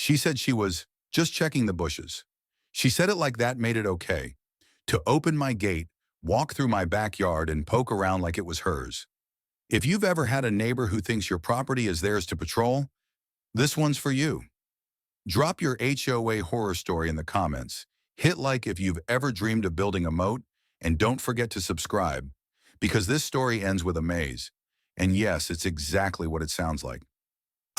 She said she was just checking the bushes. She said it like that made it okay. To open my gate, walk through my backyard, and poke around like it was hers. If you've ever had a neighbor who thinks your property is theirs to patrol, this one's for you. Drop your HOA horror story in the comments. Hit like if you've ever dreamed of building a moat, and don't forget to subscribe, because this story ends with a maze. And yes, it's exactly what it sounds like.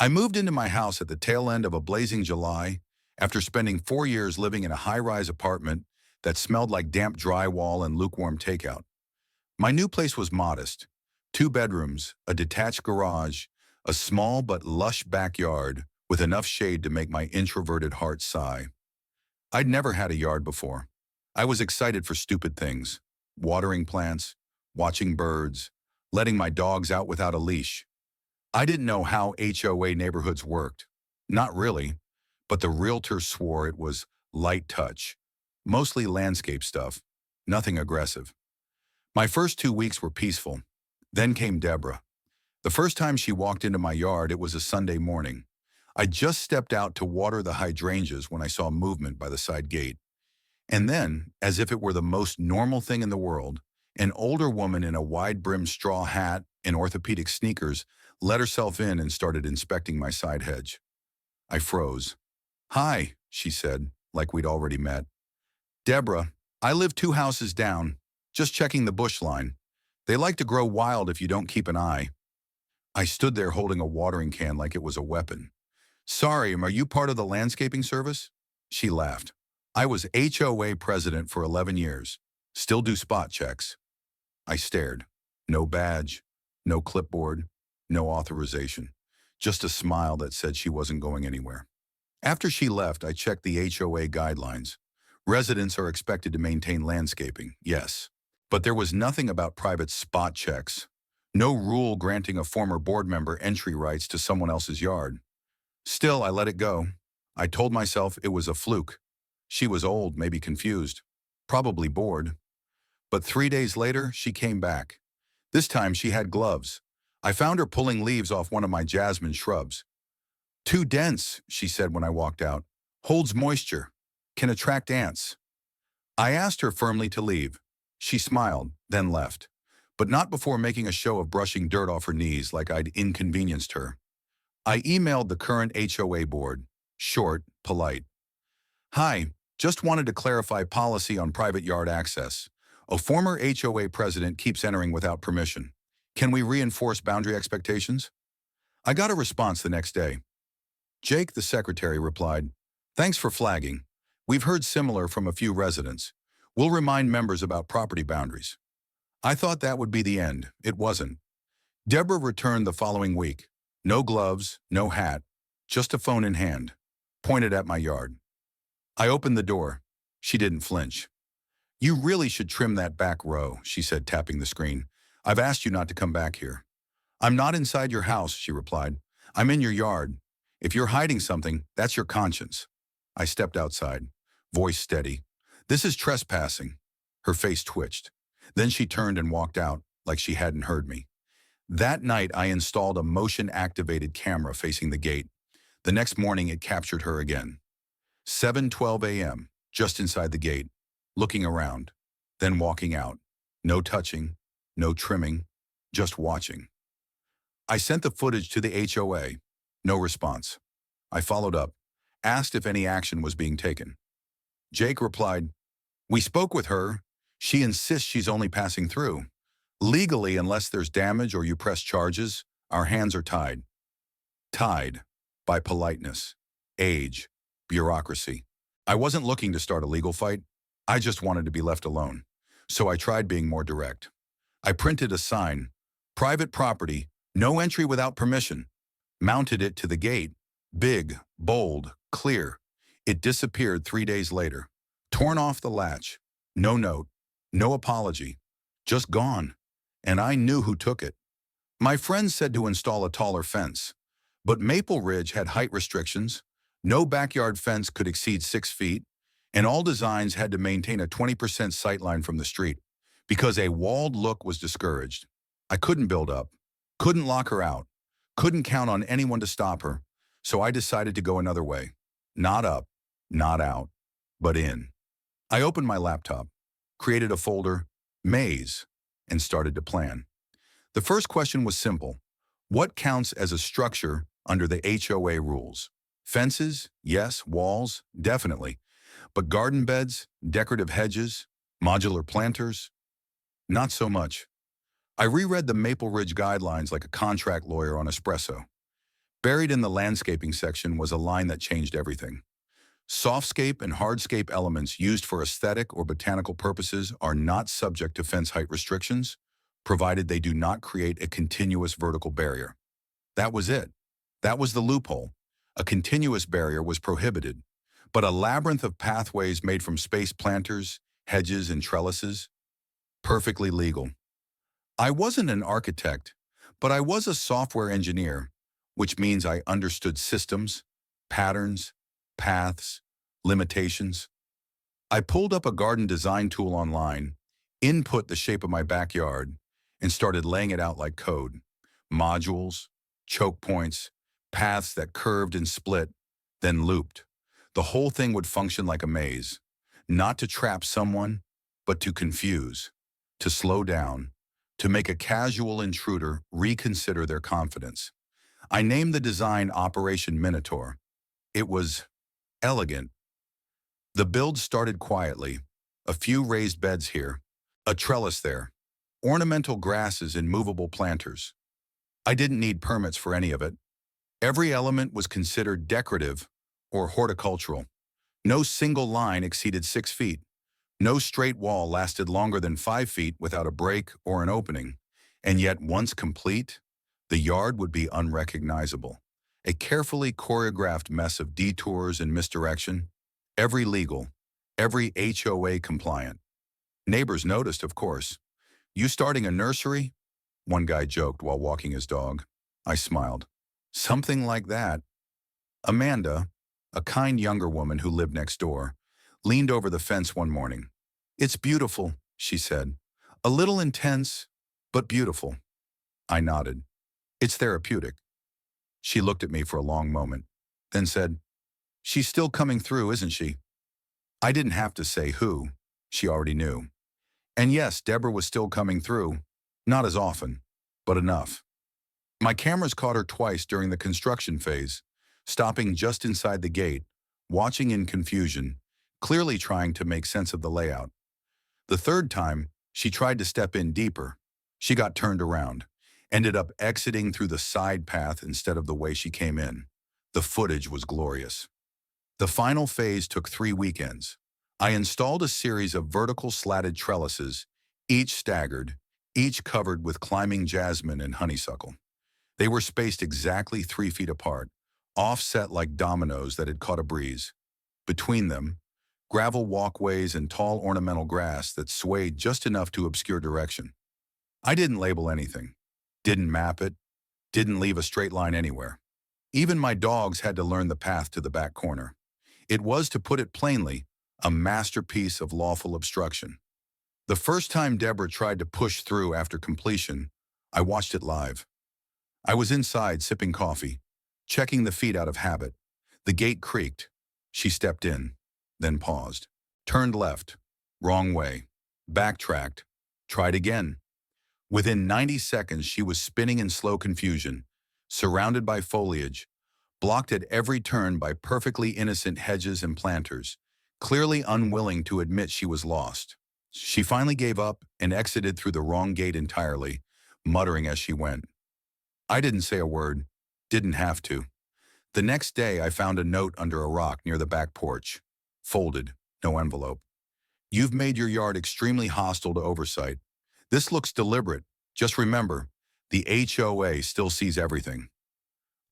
I moved into my house at the tail end of a blazing July after spending 4 years living in a high-rise apartment that smelled like damp drywall and lukewarm takeout. My new place was modest. 2 bedrooms, a detached garage, a small but lush backyard with enough shade to make my introverted heart sigh. I'd never had a yard before. I was excited for stupid things: watering plants, watching birds, letting my dogs out without a leash. I didn't know how HOA neighborhoods worked. Not really, but the realtor swore it was light touch, mostly landscape stuff, nothing aggressive. My first 2 weeks were peaceful. Then came Deborah. The first time she walked into my yard, it was a Sunday morning. I just stepped out to water the hydrangeas when I saw movement by the side gate. And then, as if it were the most normal thing in the world, an older woman in a wide-brimmed straw hat and orthopedic sneakers let herself in and started inspecting my side hedge. I froze. "Hi," she said, like we'd already met. "Deborah, I live 2 houses down, just checking the bush line. They like to grow wild if you don't keep an eye." I stood there holding a watering can like it was a weapon. "Sorry, are you part of the landscaping service?" She laughed. "I was HOA president for 11 years. Still do spot checks." I stared. No badge, no clipboard, no authorization. Just a smile that said she wasn't going anywhere. After she left, I checked the HOA guidelines. Residents are expected to maintain landscaping, yes. But there was nothing about private spot checks. No rule granting a former board member entry rights to someone else's yard. Still, I let it go. I told myself it was a fluke. She was old, maybe confused, probably bored. But 3 days later, she came back. This time she had gloves. I found her pulling leaves off one of my jasmine shrubs. "Too dense," she said when I walked out. "Holds moisture. Can attract ants." I asked her firmly to leave. She smiled, then left, but not before making a show of brushing dirt off her knees like I'd inconvenienced her. I emailed the current HOA board. Short, polite. "Hi, just wanted to clarify policy on private yard access. A former HOA president keeps entering without permission. Can we reinforce boundary expectations?" I got a response the next day. Jake, the secretary, replied, "Thanks for flagging. We've heard similar from a few residents. We'll remind members about property boundaries." I thought that would be the end. It wasn't. Deborah returned the following week. No gloves, no hat, just a phone in hand, pointed at my yard. I opened the door. She didn't flinch. "You really should trim that back row," she said, tapping the screen. "I've asked you not to come back here." "I'm not inside your house," she replied. "I'm in your yard. If you're hiding something, that's your conscience." I stepped outside, voice steady. "This is trespassing." Her face twitched. Then she turned and walked out, like she hadn't heard me. That night, I installed a motion-activated camera facing the gate. The next morning, it captured her again. 7:12 a.m., just inside the gate, looking around, then walking out. No touching, no trimming, just watching. I sent the footage to the HOA. No response. I followed up, asked if any action was being taken. Jake replied, "We spoke with her. She insists she's only passing through. Legally, unless there's damage or you press charges, our hands are tied." Tied by politeness, age, bureaucracy. I wasn't looking to start a legal fight. I just wanted to be left alone. So I tried being more direct. I printed a sign, "Private property, no entry without permission." Mounted it to the gate, big, bold, clear. It disappeared 3 days later. Torn off the latch. No note, no apology, just gone. And I knew who took it. My friends said to install a taller fence, but Maple Ridge had height restrictions. No backyard fence could exceed 6 feet, and all designs had to maintain a 20% sightline from the street because a walled look was discouraged. I couldn't build up, couldn't lock her out, couldn't count on anyone to stop her, so I decided to go another way. Not up, not out, but in. I opened my laptop, created a folder, Maze, and started to plan. The first question was simple. What counts as a structure under the HOA rules? Fences? Yes. Walls? Definitely. But garden beds, decorative hedges, modular planters? Not so much. I reread the Maple Ridge guidelines like a contract lawyer on espresso. Buried in the landscaping section was a line that changed everything. Softscape and hardscape elements used for aesthetic or botanical purposes are not subject to fence height restrictions, provided they do not create a continuous vertical barrier. That was it. That was the loophole. A continuous barrier was prohibited, but a labyrinth of pathways made from space planters, hedges, and trellises, perfectly legal. I wasn't an architect, but I was a software engineer, which means I understood systems, patterns, paths, limitations. I pulled up a garden design tool online, input the shape of my backyard, and started laying it out like code. Modules, choke points, paths that curved and split, then looped. The whole thing would function like a maze, not to trap someone, but to confuse, to slow down, to make a casual intruder reconsider their confidence. I named the design Operation Minotaur. It was elegant. The build started quietly. A few raised beds here, a trellis there, ornamental grasses and movable planters. I didn't need permits for any of it. Every element was considered decorative or horticultural. No single line exceeded 6 feet. No straight wall lasted longer than 5 feet without a break or an opening. And yet, once complete, the yard would be unrecognizable. A carefully choreographed mess of detours and misdirection, every legal, every HOA compliant. Neighbors noticed, of course. "You starting a nursery?" one guy joked while walking his dog. I smiled. "Something like that." Amanda, a kind younger woman who lived next door, leaned over the fence one morning. "It's beautiful," she said. "A little intense, but beautiful." I nodded. "It's therapeutic." She looked at me for a long moment, then said, "She's still coming through, isn't she?" I didn't have to say who. She already knew. And yes, Deborah was still coming through. Not as often, but enough. My cameras caught her twice during the construction phase, stopping just inside the gate, watching in confusion, clearly trying to make sense of the layout. The third time, she tried to step in deeper. She got turned around, ended up exiting through the side path instead of the way she came in. The footage was glorious. The final phase took 3 weekends. I installed a series of vertical slatted trellises, each staggered, each covered with climbing jasmine and honeysuckle. They were spaced exactly 3 feet apart, offset like dominoes that had caught a breeze. Between them, gravel walkways and tall ornamental grass that swayed just enough to obscure direction. I didn't label anything, didn't map it, didn't leave a straight line anywhere. Even my dogs had to learn the path to the back corner. It was, to put it plainly, a masterpiece of lawful obstruction. The first time Deborah tried to push through after completion, I watched it live. I was inside sipping coffee, checking the feet out of habit. The gate creaked. She stepped in, then paused, turned left, wrong way, backtracked, tried again. Within 90 seconds, she was spinning in slow confusion, surrounded by foliage, blocked at every turn by perfectly innocent hedges and planters, clearly unwilling to admit she was lost. She finally gave up and exited through the wrong gate entirely, muttering as she went. I didn't say a word, didn't have to. The next day, I found a note under a rock near the back porch. Folded, no envelope. "You've made your yard extremely hostile to oversight. This looks deliberate. Just remember, the HOA still sees everything."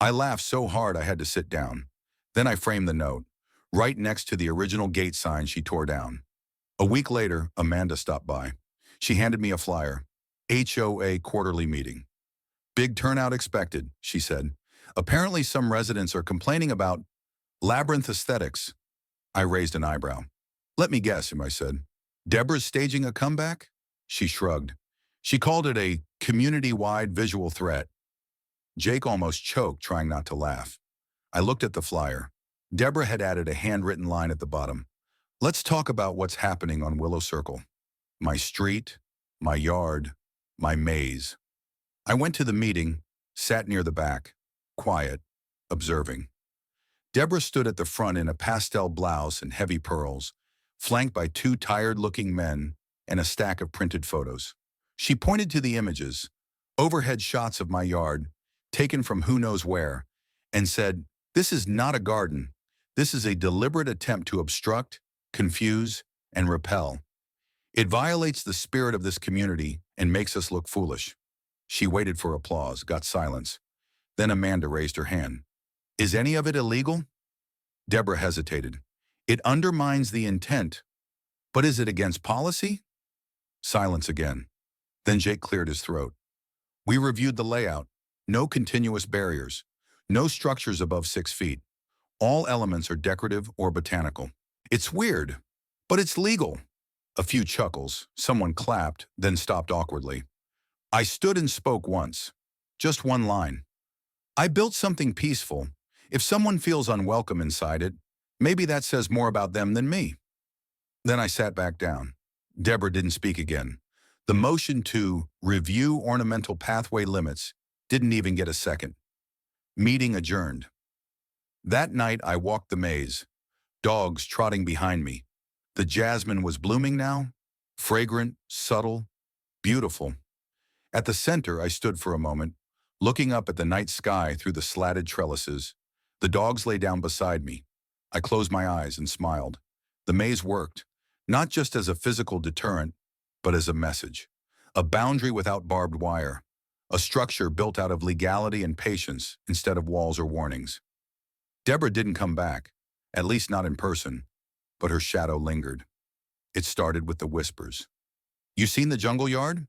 I laughed so hard I had to sit down. Then I framed the note, right next to the original gate sign she tore down. A week later, Amanda stopped by. She handed me a flyer. "HOA quarterly meeting." "Big turnout expected," she said. "Apparently some residents are complaining about labyrinth aesthetics." I raised an eyebrow. "Let me guess," I said. "Deborah's staging a comeback?" She shrugged. She called it a community-wide visual threat. Jake almost choked, trying not to laugh. I looked at the flyer. Deborah had added a handwritten line at the bottom. Let's talk about what's happening on Willow Circle. My street, my yard, my maze. I went to the meeting, sat near the back, quiet, observing. Deborah stood at the front in a pastel blouse and heavy pearls, flanked by two tired-looking men and a stack of printed photos. She pointed to the images, overhead shots of my yard, taken from who knows where, and said, "This is not a garden. This is a deliberate attempt to obstruct, confuse, and repel. It violates the spirit of this community and makes us look foolish." She waited for applause, got silence. Then Amanda raised her hand. "Is any of it illegal?" Deborah hesitated. "It undermines the intent. But is it against policy?" Silence again. Then Jake cleared his throat. "We reviewed the layout. No continuous barriers. No structures above 6 feet. All elements are decorative or botanical. It's weird, but it's legal." A few chuckles, someone clapped, then stopped awkwardly. I stood and spoke once. Just one line. "I built something peaceful. If someone feels unwelcome inside it, maybe that says more about them than me." Then I sat back down. Deborah didn't speak again. The motion to review ornamental pathway limits didn't even get a second. Meeting adjourned. That night I walked the maze, dogs trotting behind me. The jasmine was blooming now, fragrant, subtle, beautiful. At the center I stood for a moment, looking up at the night sky through the slatted trellises. The dogs lay down beside me. I closed my eyes and smiled. The maze worked, not just as a physical deterrent, but as a message. A boundary without barbed wire. A structure built out of legality and patience instead of walls or warnings. Deborah didn't come back, at least not in person, but her shadow lingered. It started with the whispers. "You seen the jungle yard?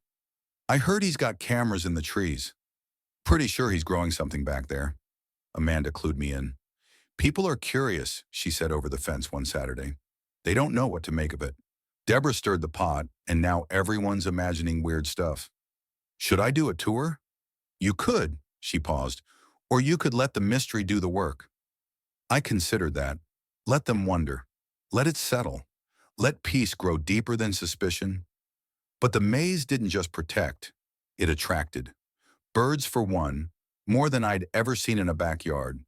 I heard he's got cameras in the trees. Pretty sure he's growing something back there." Amanda clued me in. "People are curious," she said over the fence one Saturday. "They don't know what to make of it." Deborah stirred the pot, and now everyone's imagining weird stuff. "Should I do a tour?" "You could," she paused, "or you could let the mystery do the work." I considered that. Let them wonder. Let it settle. Let peace grow deeper than suspicion. But the maze didn't just protect. It attracted. Birds for one, more than I'd ever seen in a backyard.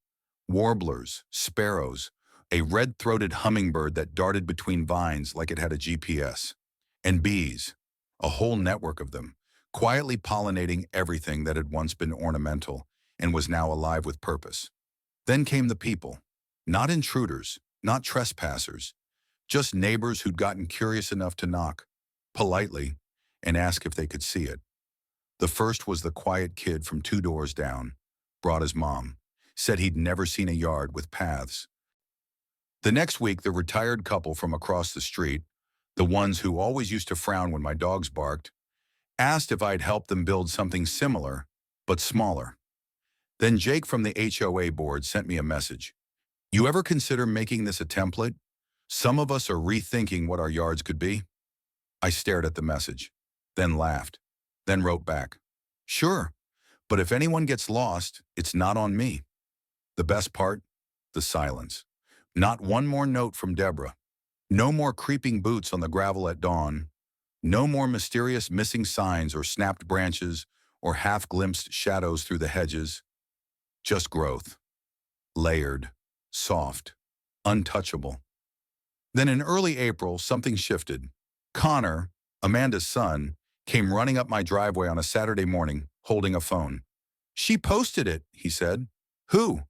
Warblers, sparrows, a red-throated hummingbird that darted between vines like it had a GPS. And bees, a whole network of them, quietly pollinating everything that had once been ornamental and was now alive with purpose. Then came the people. Not intruders, not trespassers, just neighbors who'd gotten curious enough to knock, politely, and ask if they could see it. The first was the quiet kid from 2 doors down, brought his mom, said he'd never seen a yard with paths. The next week, the retired couple from across the street, the ones who always used to frown when my dogs barked, asked if I'd help them build something similar, but smaller. Then Jake from the HOA board sent me a message. "You ever consider making this a template? Some of us are rethinking what our yards could be." I stared at the message, then laughed, then wrote back, "Sure, but if anyone gets lost, it's not on me." The best part? The silence. Not one more note from Deborah. No more creeping boots on the gravel at dawn. No more mysterious missing signs or snapped branches or half-glimpsed shadows through the hedges. Just growth. Layered, soft, untouchable. Then in early April, something shifted. Connor, Amanda's son, came running up my driveway on a Saturday morning, holding a phone. "She posted it," he said. "Who?"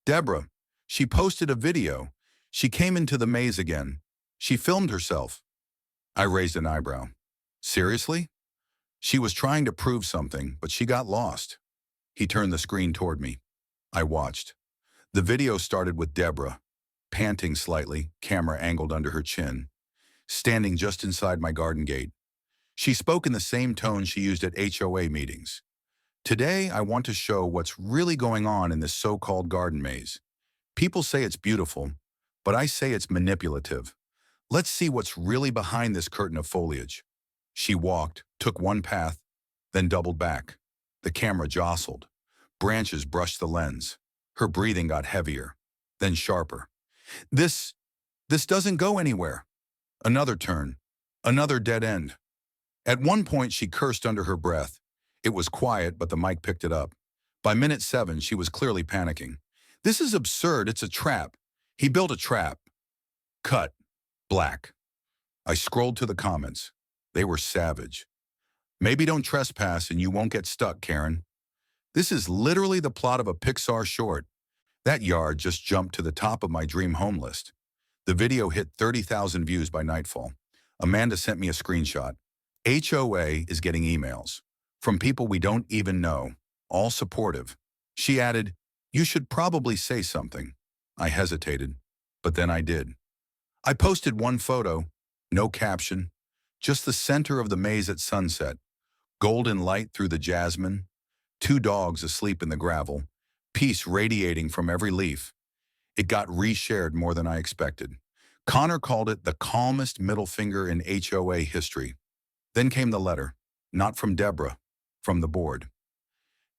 "Deborah. She posted a video. She came into the maze again. She filmed herself." I raised an eyebrow. "Seriously?" "She was trying to prove something, but she got lost." He turned the screen toward me. I watched. The video started with Deborah, panting slightly, camera angled under her chin, standing just inside my garden gate. She spoke in the same tone she used at HOA meetings. "Today, I want to show what's really going on in this so-called garden maze. People say it's beautiful, but I say it's manipulative. Let's see what's really behind this curtain of foliage." She walked, took one path, then doubled back. The camera jostled. Branches brushed the lens. Her breathing got heavier. then sharper. This, this doesn't go anywhere. Another turn. Another dead end. At one point, she cursed under her breath. It was quiet, but the mic picked it up. By minute 7, she was clearly panicking. This is absurd. It's a trap. He built a trap. Cut. Black. I scrolled to the comments. They were savage. Maybe don't trespass and you won't get stuck, Karen. This is literally the plot of a Pixar short. That yard just jumped to the top of my dream home list. The video hit 30,000 views by nightfall. Amanda sent me a screenshot. HOA is getting emails from people we don't even know, all supportive. She added, "You should probably say something." I hesitated, but then I did. I posted one photo, no caption, just the center of the maze at sunset, golden light through the jasmine, 2 dogs asleep in the gravel, peace radiating from every leaf. It got reshared more than I expected. Connor called it the calmest middle finger in HOA history. Then came the letter, not from Deborah, from the board.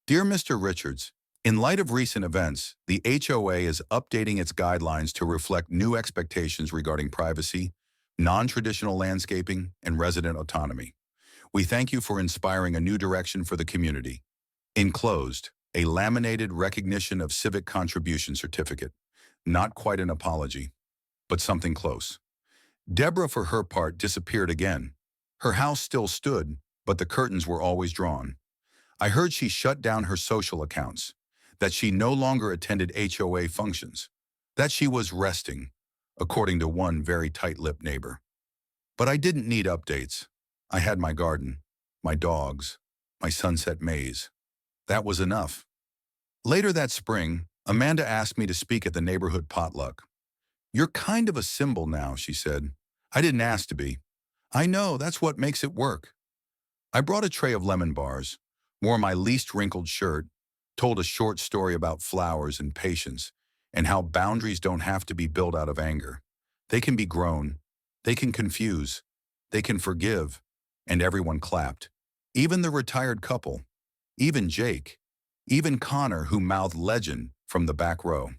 Dear Mr. Richards, in light of recent events, the HOA is updating its guidelines to reflect new expectations regarding privacy, non-traditional landscaping, and resident autonomy. We thank you for inspiring a new direction for the community. Enclosed, a laminated recognition of civic contribution certificate. Not quite an apology, but something close. Deborah, for her part, disappeared again. Her house still stood, but the curtains were always drawn. I heard she shut down her social accounts, that she no longer attended HOA functions, that she was resting, according to one very tight-lipped neighbor. But I didn't need updates. I had my garden, my dogs, my sunset maze. That was enough. Later that spring, Amanda asked me to speak at the neighborhood potluck. "You're kind of a symbol now," she said. "I didn't ask to be." "I know, that's what makes it work." I brought a tray of lemon bars, wore my least wrinkled shirt, told a short story about flowers and patience, and how boundaries don't have to be built out of anger. They can be grown, they can confuse, they can forgive, and everyone clapped. Even the retired couple, even Jake, even Connor, who mouthed legend from the back row.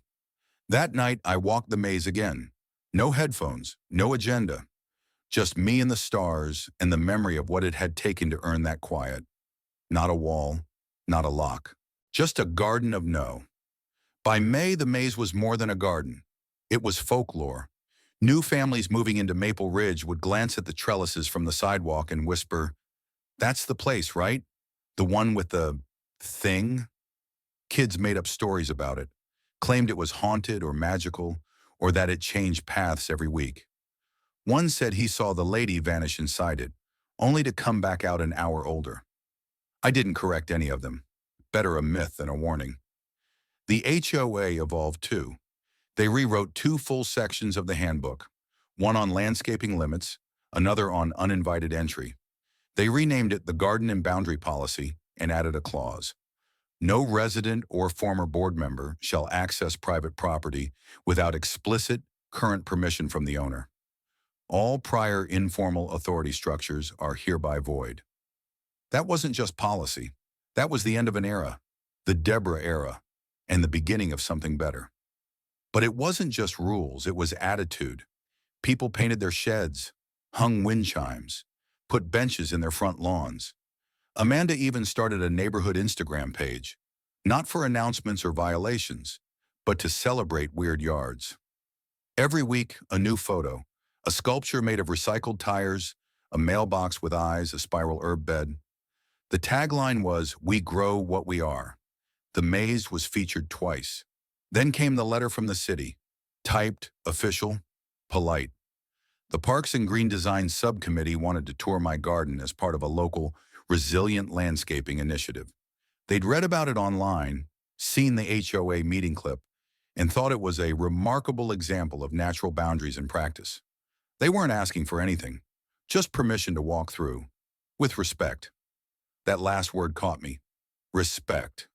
That night, I walked the maze again. No headphones, no agenda. Just me and the stars and the memory of what it had taken to earn that quiet. Not a wall, not a lock. Just a garden of no. By May, the maze was more than a garden. It was folklore. New families moving into Maple Ridge would glance at the trellises from the sidewalk and whisper, "That's the place, right? The one with the thing?" Kids made up stories about it, claimed it was haunted or magical, or that it changed paths every week. One said he saw the lady vanish inside it, only to come back out an hour older. I didn't correct any of them. Better a myth than a warning. The HOA evolved too. They rewrote 2 full sections of the handbook, one on landscaping limits, another on uninvited entry. They renamed it the Garden and Boundary Policy and added a clause. No resident or former board member shall access private property without explicit, current permission from the owner. All prior informal authority structures are hereby void. That wasn't just policy. That was the end of an era, the Deborah era, and the beginning of something better. But it wasn't just rules, it was attitude. People painted their sheds, hung wind chimes, put benches in their front lawns. Amanda even started a neighborhood Instagram page, not for announcements or violations, but to celebrate weird yards. Every week, a new photo, a sculpture made of recycled tires, a mailbox with eyes, a spiral herb bed. The tagline was, "We grow what we are." The maze was featured twice. Then came the letter from the city, typed, official, polite. The Parks and Green Design Subcommittee wanted to tour my garden as part of a local, resilient landscaping initiative. They'd read about it online, seen the HOA meeting clip, and thought it was a remarkable example of natural boundaries in practice. They weren't asking for anything, just permission to walk through, with respect. That last word caught me. Respect.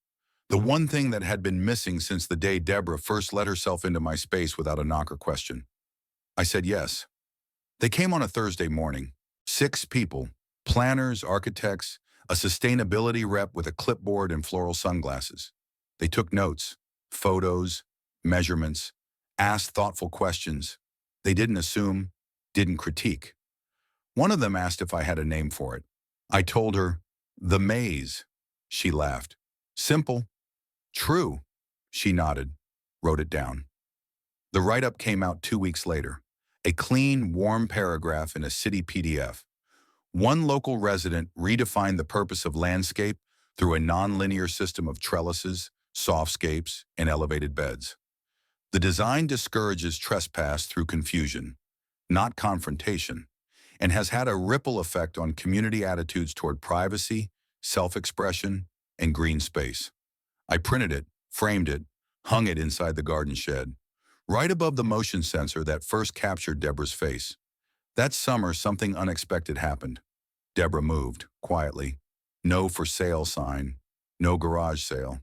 The one thing that had been missing since the day Deborah first let herself into my space without a knock or question. I said yes. They came on a Thursday morning. 6 people, planners, architects, a sustainability rep with a clipboard and floral sunglasses. They took notes, photos, measurements, asked thoughtful questions. They didn't assume, didn't critique. One of them asked if I had a name for it. I told her, the maze. She laughed. Simple. True. She nodded, wrote it down. The write-up came out 2 weeks later. A clean, warm paragraph in a city PDF. One local resident redefined the purpose of landscape through a nonlinear system of trellises, softscapes, and elevated beds. The design discourages trespass through confusion, not confrontation, and has had a ripple effect on community attitudes toward privacy, self-expression, and green space. I printed it, framed it, hung it inside the garden shed, right above the motion sensor that first captured Deborah's face. That summer, something unexpected happened. Deborah moved, quietly. No for sale sign, no garage sale.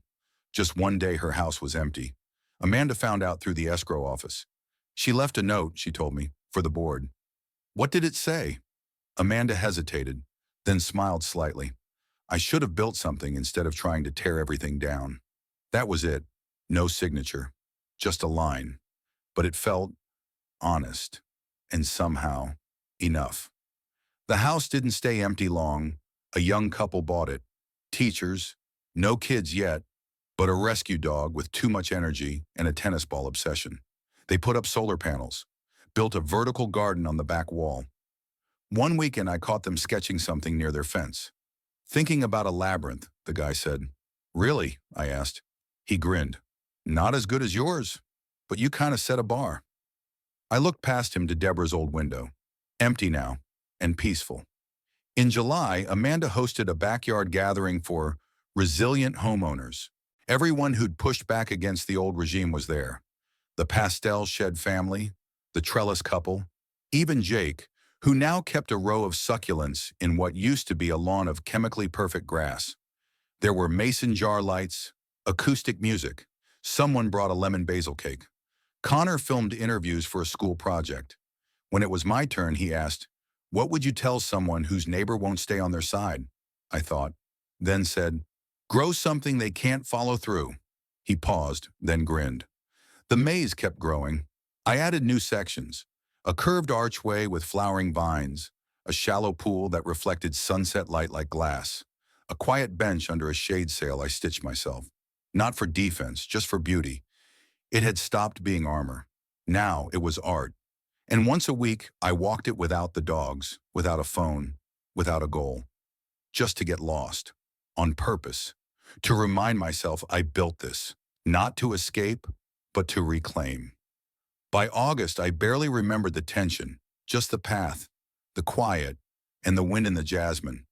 Just one day her house was empty. Amanda found out through the escrow office. She left a note, she told me, for the board. What did it say? Amanda hesitated, then smiled slightly. I should have built something instead of trying to tear everything down. That was it. No signature. Just a line. But it felt honest. And somehow, enough. The house didn't stay empty long. A young couple bought it. Teachers, no kids yet, but a rescue dog with too much energy and a tennis ball obsession. They put up solar panels, built a vertical garden on the back wall. One weekend I caught them sketching something near their fence. Thinking about a labyrinth, the guy said. Really? I asked. He grinned. Not as good as yours, but you kind of set a bar. I looked past him to Deborah's old window. Empty now, and peaceful. In July, Amanda hosted a backyard gathering for resilient homeowners. Everyone who'd pushed back against the old regime was there. The pastel shed family, the trellis couple, even Jake, who now kept a row of succulents in what used to be a lawn of chemically perfect grass. There were mason jar lights, acoustic music. Someone brought a lemon basil cake. Connor filmed interviews for a school project. When it was my turn, he asked, what would you tell someone whose neighbor won't stay on their side? I thought, then said, grow something they can't follow through. He paused, then grinned. The maze kept growing. I added new sections, a curved archway with flowering vines, a shallow pool that reflected sunset light like glass, a quiet bench under a shade sail I stitched myself. Not for defense, just for beauty. It had stopped being armor. Now it was art. And once a week, I walked it without the dogs, without a phone, without a goal. Just to get lost. On purpose. To remind myself I built this. Not to escape, but to reclaim. By August, I barely remembered the tension, just the path, the quiet, and the wind in the jasmine.